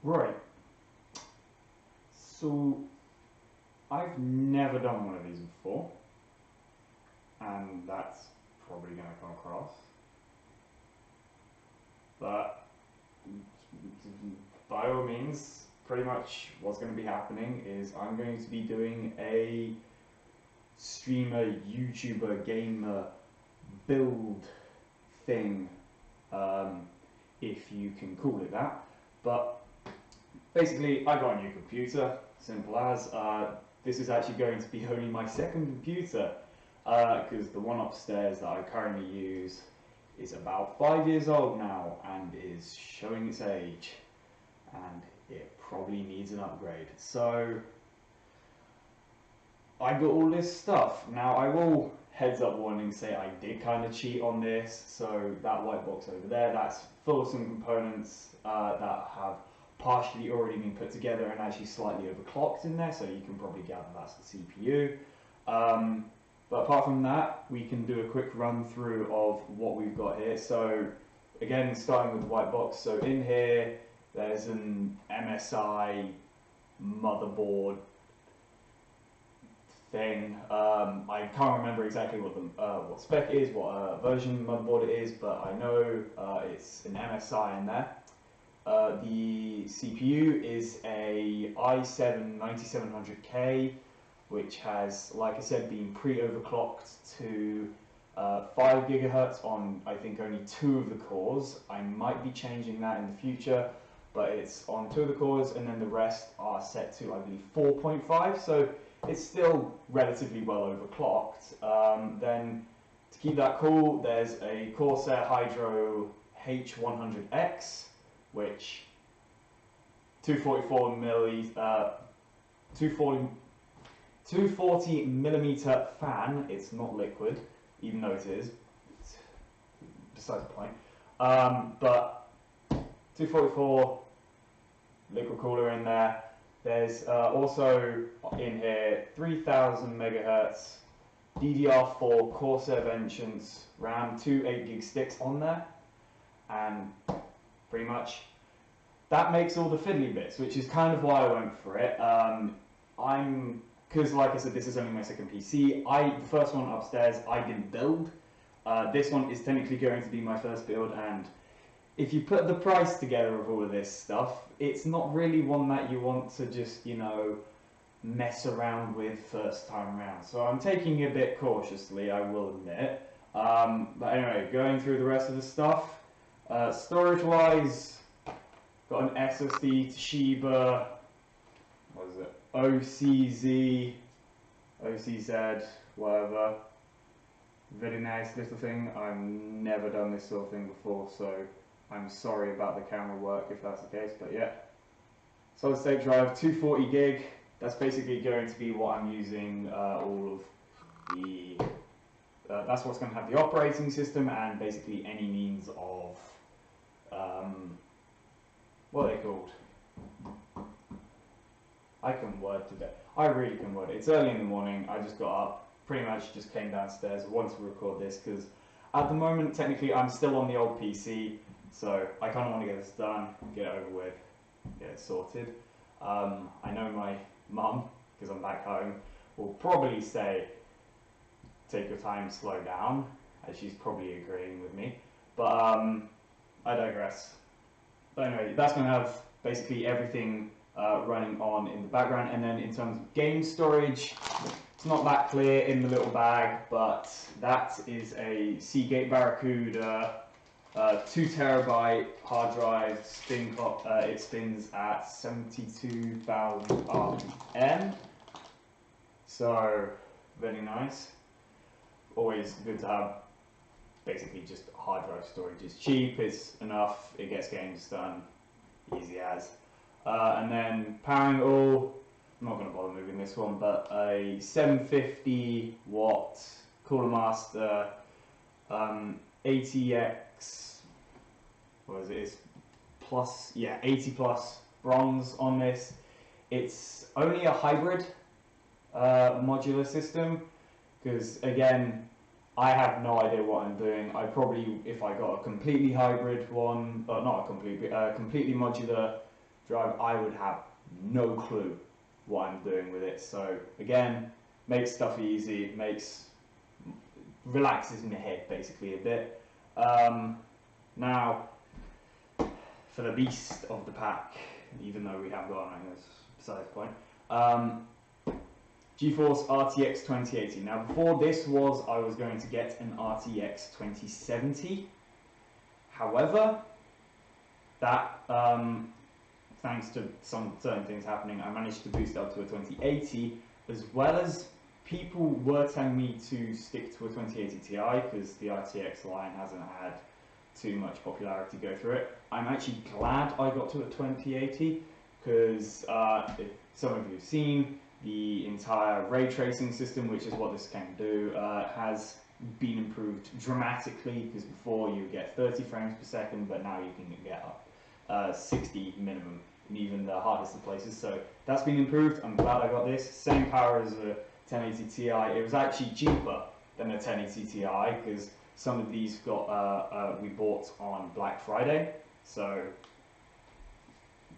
Right. So I've never done one of these before, and that's probably going to come across. But by all means, pretty much what's going to be happening is I'm going to be doing a streamer, YouTuber, gamer build thing, if you can call it that. But basically, I got a new computer, simple as. This is actually going to be only my second computer, because the one upstairs that I currently use is about 5 years old now and is showing its age, and it probably needs an upgrade. So I got all this stuff. Now I will heads up warning say I did kind of cheat on this. So that white box over there, that's full of some components that have partially already been put together and actually slightly overclocked in there, so you can probably gather that's the CPU. But apart from that, we can do a quick run through of what we've got here. So again, starting with the white box. So in here, there's an MSI motherboard thing. I can't remember exactly what spec it is, what version motherboard it is, but I know it's an MSI in there. The CPU is a i7-9700K, which has, like I said, been pre-overclocked to 5 GHz on, I think, only 2 of the cores. I might be changing that in the future, but it's on 2 of the cores, and then the rest are set to, I believe, 4.5, so it's still relatively well overclocked. Then, to keep that cool, there's a Corsair Hydro H100X, which 240 millimeter fan. It's not liquid, even though it is. It's besides the point. But 244 liquid cooler in there. There's also in here 3000 megahertz DDR4 Corsair Vengeance RAM, 2 8GB sticks on there, and pretty much that makes all the fiddly bits, which is kind of why I went for it. Because like I said, this is only my second PC. The first one upstairs I didn't build. This one is technically going to be my first build, and if you put the price together of all of this stuff, it's not really one that you want to just, you know, mess around with first time around. So I'm taking it a bit cautiously, I will admit. But anyway, going through the rest of the stuff. Storage wise, got an SSD Toshiba, what is it, OCZ, whatever. Very nice little thing. I've never done this sort of thing before, so I'm sorry about the camera work if that's the case, but yeah. Solid state drive, 240 gig. That's basically going to be what I'm using all of the... that's what's going to have the operating system and basically any means of... what are they called? I can word today. I really can word. It's early in the morning. I just got up, pretty much just came downstairs. I wanted to record this because at the moment, technically, I'm still on the old PC, so I kind of want to get this done, get it over with, get it sorted. I know my mum, because I'm back home, will probably say, take your time, slow down, as she's probably agreeing with me. But I digress. But anyway, that's going to have basically everything running on in the background. And then in terms of game storage, it's not that clear in the little bag, but that is a Seagate Barracuda 2 terabyte hard drive. It spins at 72,000 RPM. So very nice. Always good to have. Basically, just hard drive storage. It's cheap. It's enough. It gets games done. Easy as. And then powering it all. I'm not going to bother moving this one, but a 750 watt Cooler Master 80x. What is it? It's plus, yeah, 80 plus bronze on this. It's only a hybrid modular system because again, I have no idea what I'm doing. I probably, if I got a completely hybrid one, not a completely modular drive, I would have no clue what I'm doing with it. So again, makes stuff easy, relaxes my head basically a bit. Now, for the beast of the pack, even though we have got anything, that's besides the point. GeForce RTX 2080. Now before this I was going to get an RTX 2070. However, that, thanks to some certain things happening, I managed to boost up to a 2080, as well as people were telling me to stick to a 2080 Ti because the RTX line hasn't had too much popularity go through it. I'm actually glad I got to a 2080 because if some of you have seen, the entire ray tracing system, which is what this can do, has been improved dramatically, because before you get 30 frames per second, but now you can get up 60 minimum in even the hardest of places. So that's been improved. I'm glad I got this. Same power as a 1080 Ti. It was actually cheaper than a 1080 Ti because some of these we bought on Black Friday, so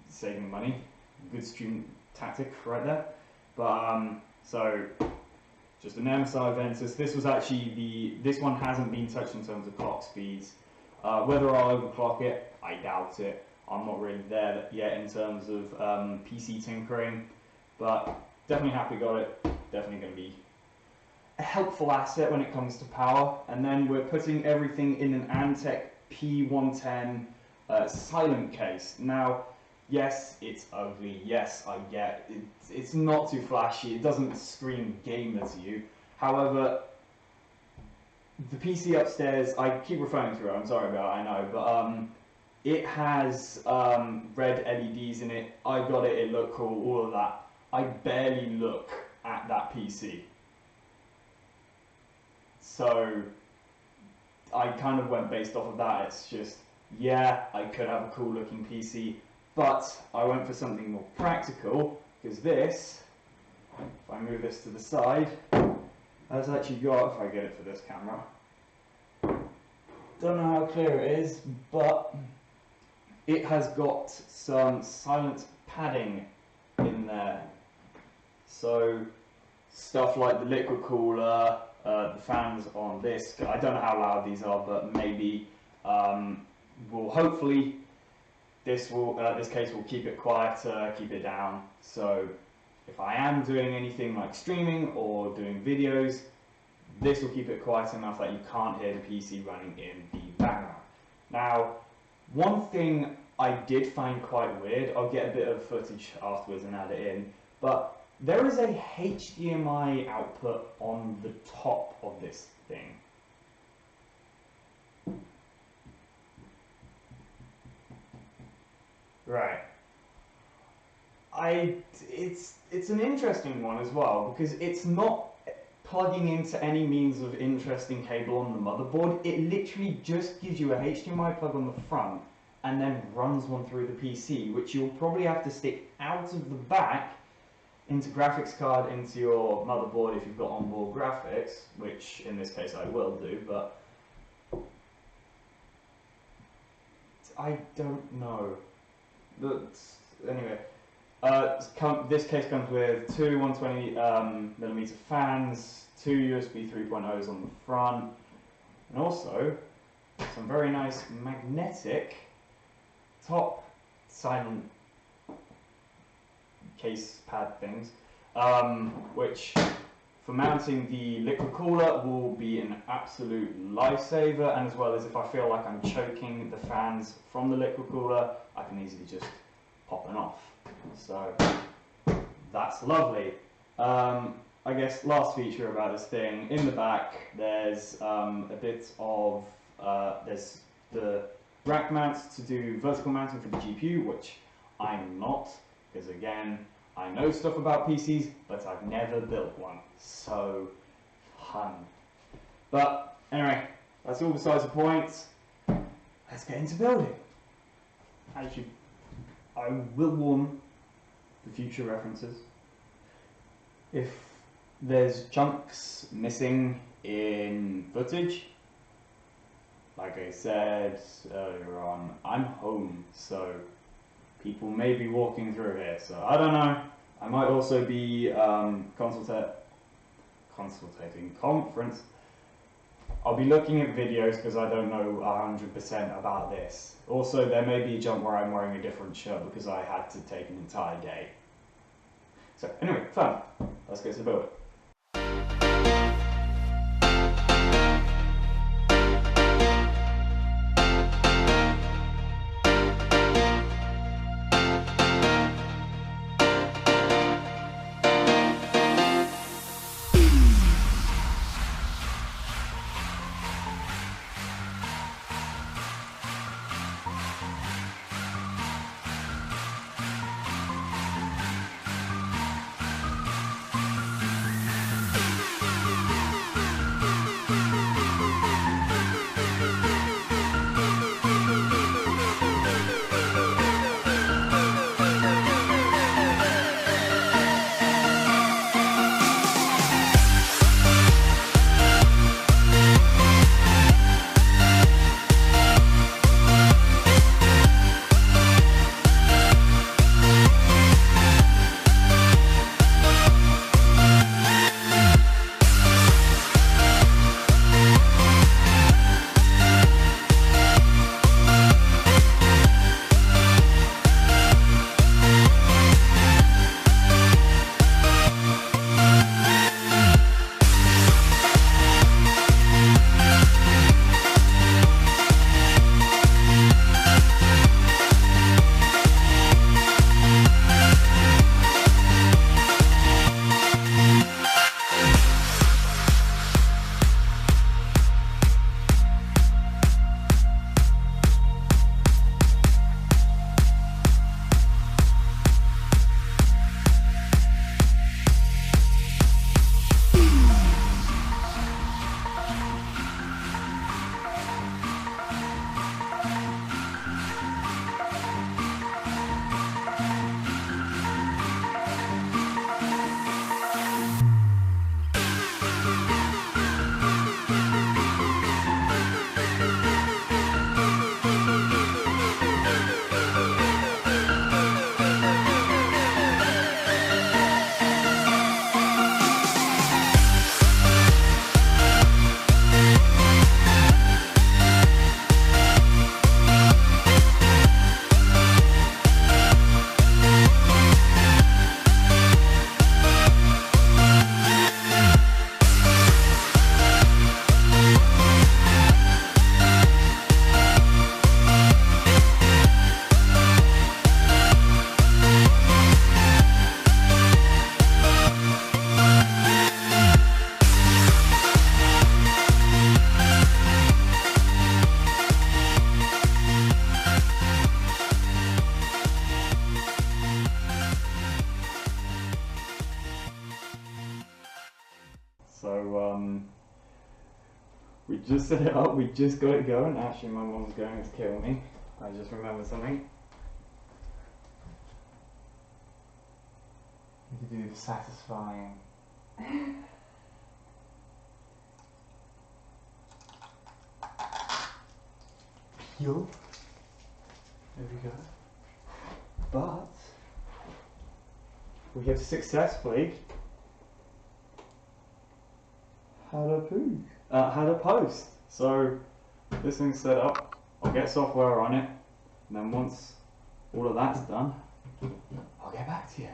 saving money. Good student tactic right there. But so just an MSI Ventus. This was actually this one hasn't been touched in terms of clock speeds. Whether I'll overclock it, I doubt it. I'm not really there yet in terms of PC tinkering, but definitely happy got it. Definitely going to be a helpful asset when it comes to power. And then we're putting everything in an Antec P110 silent case. Now, yes, it's ugly. Yes, I get it. It's not too flashy. It doesn't scream gamer to you. However, the PC upstairs, I keep referring to it, I'm sorry about it, I know, but it has red LEDs in it. I got it, it looked cool, all of that. I barely look at that PC. So I kind of went based off of that. It's just, yeah, I could have a cool looking PC, but I went for something more practical, because this, if I move this to the side, has actually got, if I get it for this camera, don't know how clear it is, but it has got some silent padding in there. So stuff like the liquid cooler, the fans on this, I don't know how loud these are, but maybe will hopefully this case will keep it quieter, keep it down. So if I am doing anything like streaming or doing videos, this will keep it quiet enough that you can't hear the PC running in the background. Now, one thing I did find quite weird, I'll get a bit of footage afterwards and add it in, but there is a HDMI output on the top of this thing. Right. It's an interesting one as well, because it's not plugging into any means of interesting cable on the motherboard. It literally just gives you a HDMI plug on the front and then runs one through the PC, which you'll probably have to stick out of the back into graphics card into your motherboard if you've got onboard graphics, which in this case I will do, but I don't know. But anyway, this case comes with two 120mm fans, two USB 3.0s on the front, and also some very nice magnetic top silent case pad things, which for mounting the liquid cooler will be an absolute lifesaver, and as well as if I feel like I'm choking the fans from the liquid cooler, I can easily just pop them off. So that's lovely. I guess last feature about this thing, in the back there's a bit of, there's the rack mounts to do vertical mounting for the GPU, which I'm not, because again, I know stuff about PCs, but I've never built one, so fun. But anyway, that's all besides the point. Let's get into building. Actually, I will warn the future references. If there's chunks missing in footage, like I said earlier on, I'm home, so people may be walking through here. So I don't know. I might also be consultating conference. I'll be looking at videos because I don't know 100% about this. Also, there may be a jump where I'm wearing a different shirt because I had to take an entire day. So anyway, fun. Let's get to build it. So we just set it up, we just got it going. Actually, my mom's going to kill me. I just remembered something. You could do the satisfying. Yo. There we go. But we have successfully had a post. So this thing's set up. I'll get software on it, and then once all of that's done, I'll get back to you.